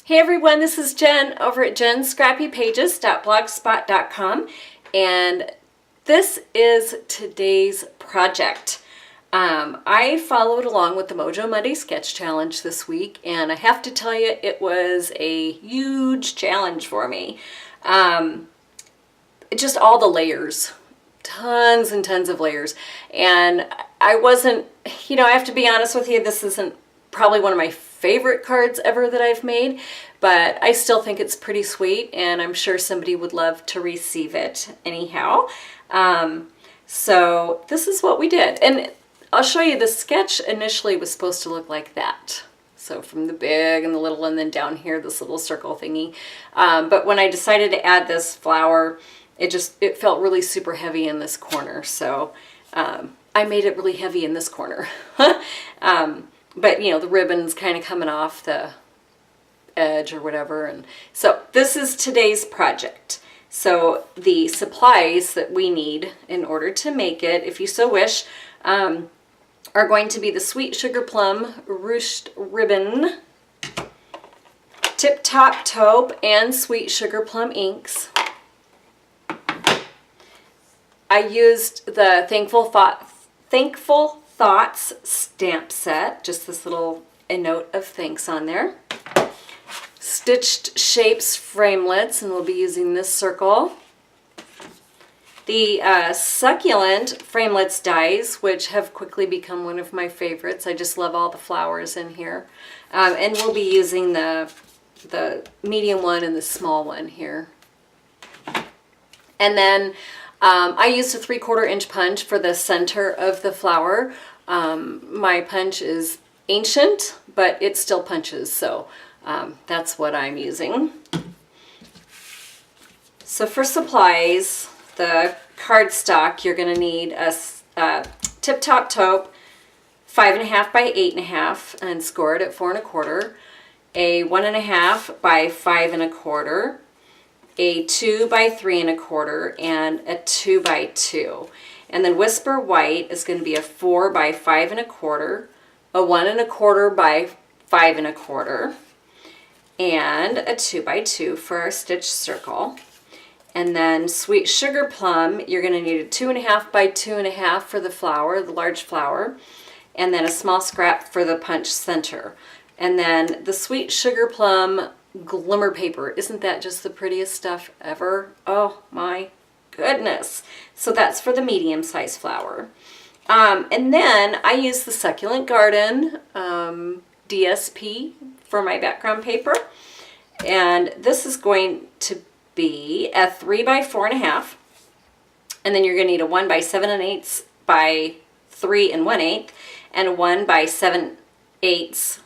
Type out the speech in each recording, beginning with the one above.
Hey everyone, this is Jen over at jenscrappypages.blogspot.com, and this is today's project. I followed along with the Mojo Monday Sketch Challenge this week, and I have to tell you, it was a huge challenge for me. Just all the layers, tons and tons of layers, and I wasn't, I have to be honest with you, this isn't probably one of my favorite cards ever that I've made, but I still think it's pretty sweet, and I'm sure somebody would love to receive it anyhow. So this is what we did, and I'll show you. The sketch initially was supposed to look like that. So from the big and the little, and then down here this little circle thingy. But when I decided to add this flower, it felt really super heavy in this corner. So I made it really heavy in this corner. But the ribbon's kind of coming off the edge or whatever. And so this is today's project. So the supplies that we need in order to make it, if you so wish, are going to be the Sweet Sugar Plum Ruched Ribbon, Tip Top Taupe, and Sweet Sugar Plum inks. I used the Thankful Thoughts stamp set, just this little note of thanks on there. Stitched Shapes Framelits, and we'll be using this circle. The Succulent Framelits Dies, which have quickly become one of my favorites. I just love all the flowers in here. And we'll be using the medium one and the small one here. And then I used a 3/4 inch punch for the center of the flower. My punch is ancient, but it still punches, so that's what I'm using. So for supplies, the cardstock, you're going to need a Tip Top Taupe 5.5 by 8.5 and score it at 4 1/4, a 1.5 by 5 1/4, a 2 by 3 1/4, and a 2 by 2. And then Whisper White is going to be a 4 by 5 1/4, a 1 1/4 by 5 1/4, and a 2 by 2 for our stitch circle. And then Sweet Sugar Plum, you're going to need a 2.5 by 2.5 for the flower, the large flower, and then a small scrap for the punch center. And then the Sweet Sugar Plum Glimmer Paper. Isn't that just the prettiest stuff ever? Oh my goodness. So that's for the medium size flower. And then I use the Succulent Garden DSP for my background paper. And this is going to be a 3 by 4 1/2. And then you're going to need a 1 by 7 1/8 by 3 1/8 and a 1 by 7/8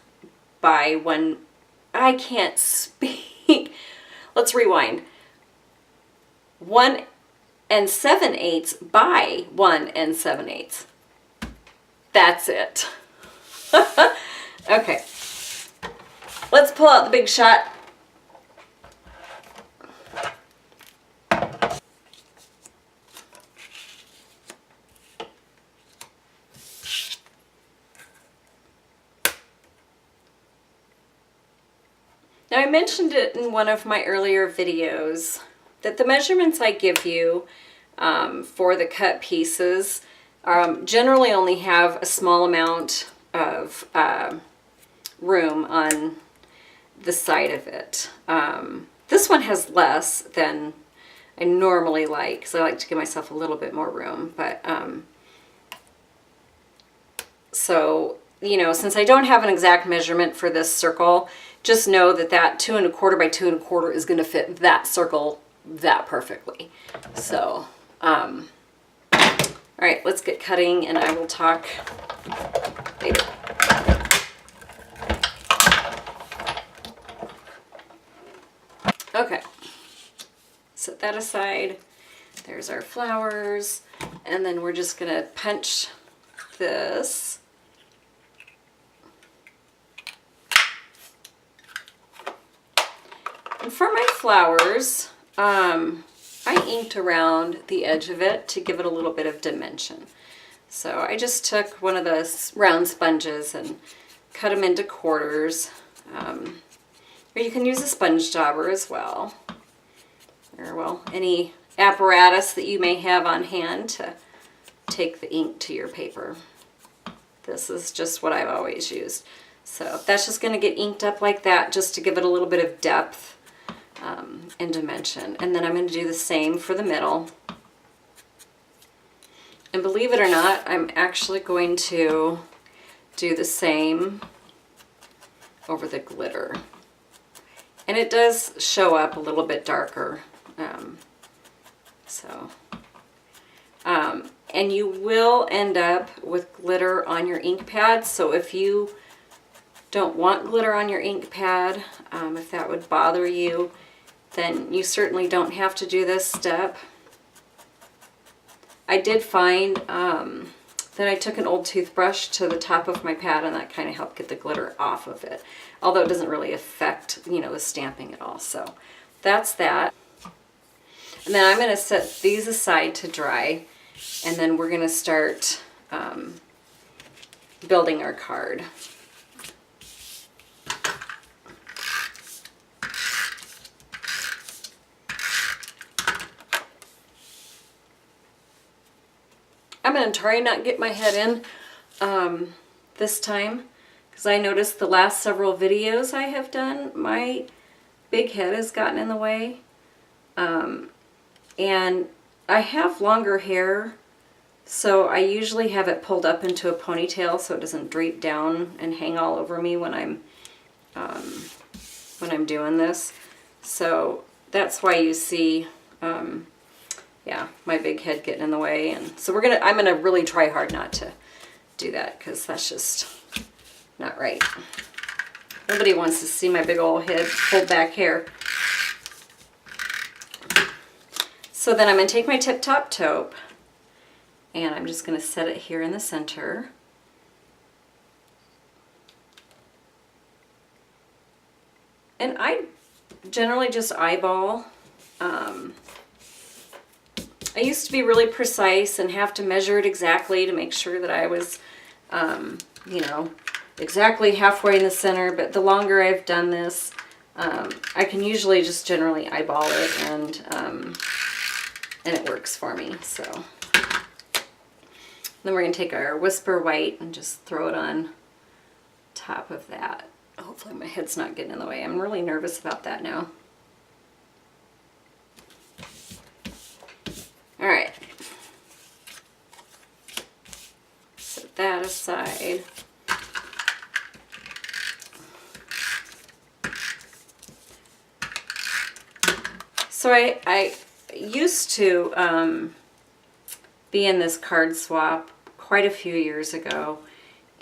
by 1. I can't speak. Let's rewind. 1 7/8 by 1 7/8. That's it. Okay. Let's pull out the big shot. Now, I mentioned it in one of my earlier videos that the measurements I give you for the cut pieces generally only have a small amount of room on the side of it. This one has less than I normally like, because I like to give myself a little bit more room. But so, since I don't have an exact measurement for this circle, just know that that 2 1/4 by 2 1/4 is going to fit that circle that perfectly. So, all right, let's get cutting, and I will talk later. Okay, set that aside. There's our flowers, and then we're just going to punch this. And for my flowers, I inked around the edge of it to give it a little bit of dimension. So I just took one of those round sponges and cut them into quarters. Or you can use a sponge dauber as well. Or, well, any apparatus that you may have on hand to take the ink to your paper. This is just what I've always used. So that's just going to get inked up like that just to give it a little bit of depth and dimension. And then I'm going to do the same for the middle. And believe it or not, I'm actually going to do the same over the glitter. And it does show up a little bit darker. And you will end up with glitter on your ink pad. So if you don't want glitter on your ink pad, if that would bother you, then you certainly don't have to do this step. I did find that I took an old toothbrush to the top of my pad and that kind of helped get the glitter off of it. Although it doesn't really affect, you know, the stamping at all. So that's that. And then I'm going to set these aside to dry. And then we're going to start building our card. I'm going to try not get my head in this time, because I noticed the last several videos I have done, my big head has gotten in the way. And I have longer hair, so I usually have it pulled up into a ponytail so it doesn't drape down and hang all over me when I'm doing this. So that's why you see yeah, my big head getting in the way. And so I'm gonna really try hard not to do that, because that's just not right. Nobody wants to see my big old head, pulled back hair. So then I'm gonna take my tip top taupe and I'm just gonna set it here in the center. And I generally just eyeball. I used to be really precise and have to measure it exactly to make sure that I was, you know, exactly halfway in the center. But the longer I've done this, I can usually just generally eyeball it, and it works for me. So then we're going to take our Whisper White and just throw it on top of that. Hopefully my head's not getting in the way. I'm really nervous about that now. All right, set that aside. So I used to be in this card swap quite a few years ago,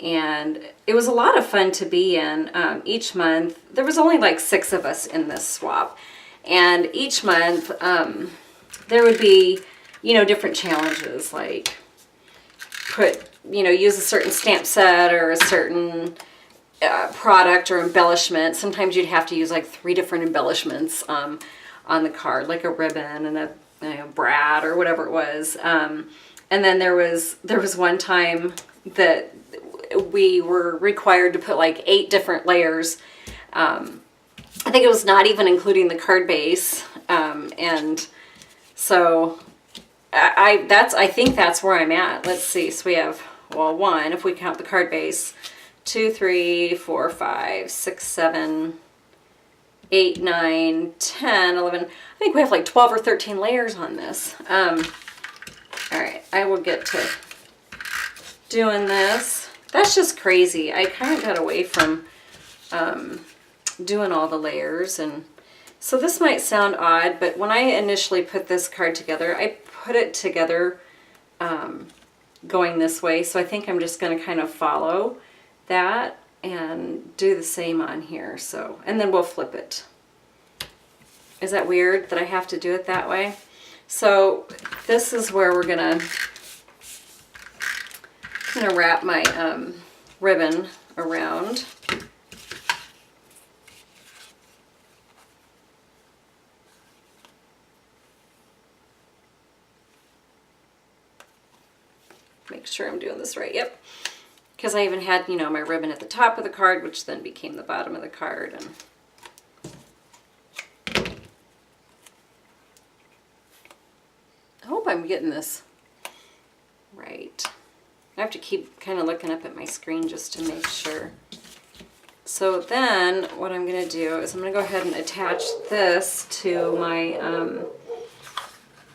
and it was a lot of fun to be in. Each month, there was only like 6 of us in this swap, and each month there would be, you know, different challenges, like use a certain stamp set or a certain product or embellishment. Sometimes you'd have to use like 3 different embellishments on the card, like a ribbon and a brad or whatever it was. And then there was one time that we were required to put like 8 different layers. I think it was not even including the card base, and so I think that's where I'm at. Let's see. So we have, well, 1 if we count the card base, 2, 3, 4, 5, 6, 7, 8, 9, 10, 11. I think we have like 12 or 13 layers on this. All right, I will get to doing this. That's just crazy. I kind of got away from doing all the layers, and so this might sound odd, but when I initially put this card together, I put it together going this way, so I think I'm just going to kind of follow that and do the same on here. So, and then we'll flip it. Is that weird that I have to do it that way? So this is where we're gonna wrap my ribbon around. Make sure I'm doing this right. Yep. Because I even had, my ribbon at the top of the card, which then became the bottom of the card. And I'm getting this right. I have to keep kind of looking up at my screen just to make sure. So then what I'm going to do is I'm going to go ahead and attach this to my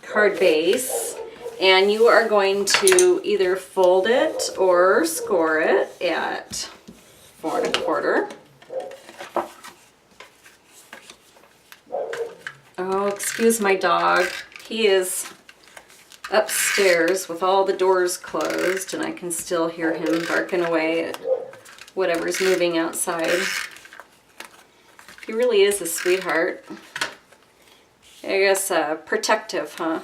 card base. And you are going to either fold it or score it at 4 1/4. Oh, excuse my dog. He is upstairs with all the doors closed, and I can still hear him barking away at whatever's moving outside. He really is a sweetheart. I guess protective, huh?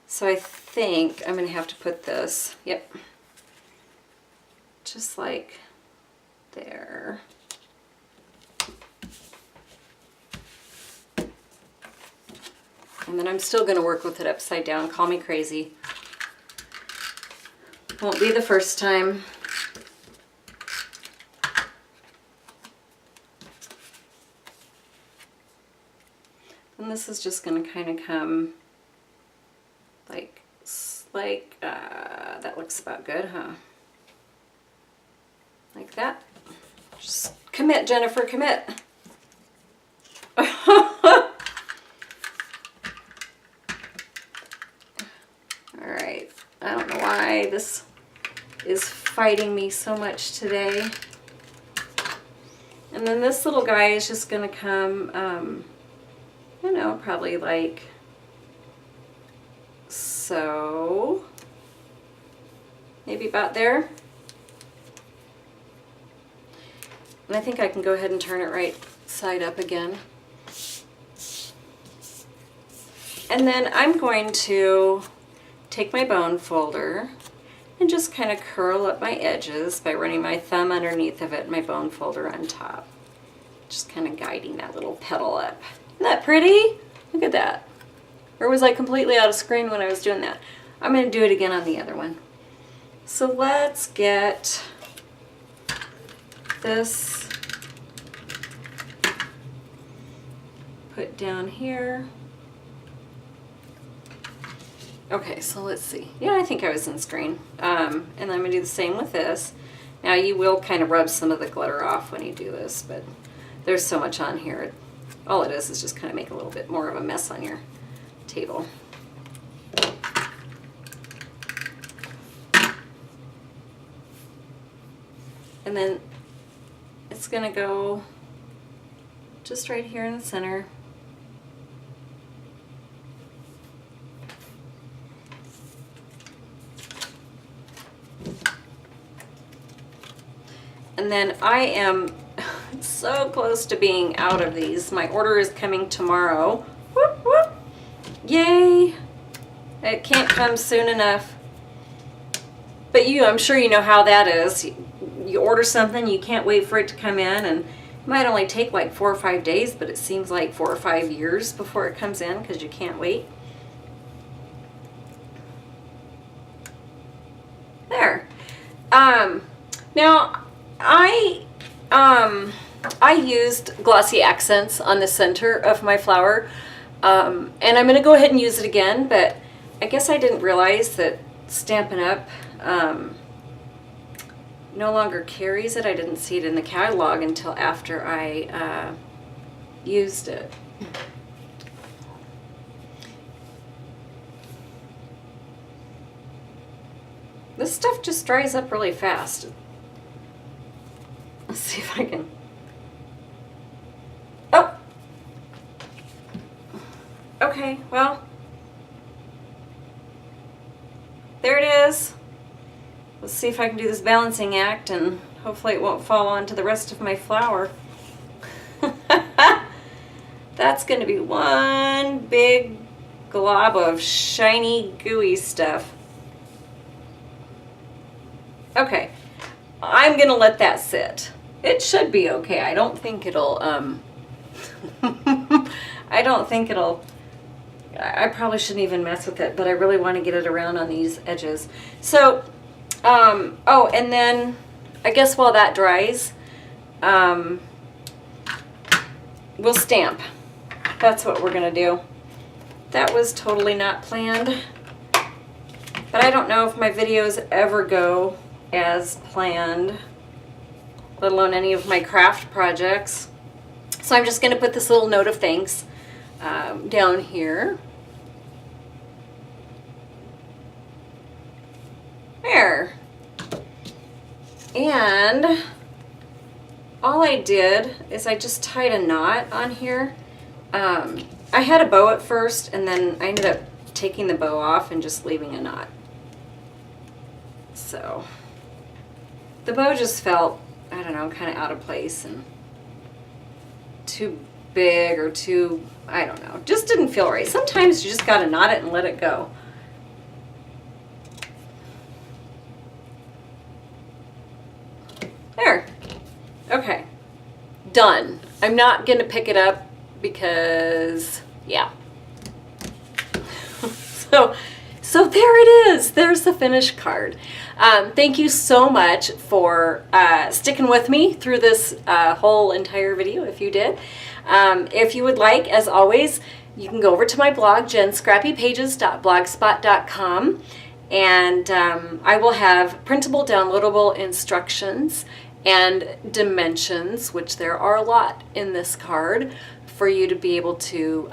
So I think I'm going to have to put this, yep, just like there. And then I'm still going to work with it upside down. Call me crazy. Won't be the first time. And this is just going to kind of come like that looks about good, huh? Like that. Just commit, Jennifer, commit. Alright, I don't know why this is fighting me so much today. And then this little guy is just going to come, I don't know, probably like so. Maybe about there. And I think I can go ahead and turn it right side up again. And then I'm going to take my bone folder and just kind of curl up my edges by running my thumb underneath of it and my bone folder on top. Just kind of guiding that little petal up. Isn't that pretty? Look at that. Or was I completely out of screen when I was doing that? I'm going to do it again on the other one. So let's get this put down here. Okay, so let's see. Yeah, I think I was in screen. And I'm going to do the same with this. Now you will kind of rub some of the glitter off when you do this, but there's so much on here. All it is just kind of make a little bit more of a mess on your table. And then it's going to go just right here in the center. And then I am so close to being out of these. My order is coming tomorrow. Whoop, whoop. Yay! It can't come soon enough. But I'm sure you know how that is. You order something, you can't wait for it to come in, and it might only take like 4 or 5 days, but it seems like 4 or 5 years before it comes in because you can't wait. There. Now, I used glossy accents on the center of my flower, and I'm going to go ahead and use it again, but I guess I didn't realize that Stampin' Up! No longer carries it. I didn't see it in the catalog until after I used it. This stuff just dries up really fast. Let's see if I can. Oh! Okay, well, there it is. Let's see if I can do this balancing act and hopefully it won't fall onto the rest of my flower. That's going to be one big glob of shiny, gooey stuff. Okay, I'm going to let that sit. It should be okay. I don't think it'll, I probably shouldn't even mess with it, but I really want to get it around on these edges. So, oh, and then I guess while that dries, we'll stamp. That's what we're going to do. That was totally not planned, But I don't know if my videos ever go as planned, let alone any of my craft projects. So I'm just going to put this little note of thanks down here. There. And all I did is I just tied a knot on here. I had a bow at first, and then I ended up taking the bow off and just leaving a knot. So the bow just felt, I don't know, kind of out of place and too big or too, I don't know, just didn't feel right. Sometimes you just gotta knot it and let it go. There. Okay. Done. I'm not gonna pick it up because, yeah. So there it is. There's the finished card. Thank you so much for sticking with me through this whole entire video, if you did. If you would like, as always, you can go over to my blog, jenscrappypages.blogspot.com, and I will have printable, downloadable instructions and dimensions, which there are a lot in this card, for you to be able to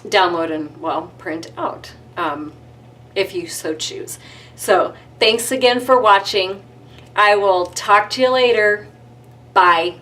download and, well, print out, if you so choose. So thanks again for watching. I will talk to you later. Bye.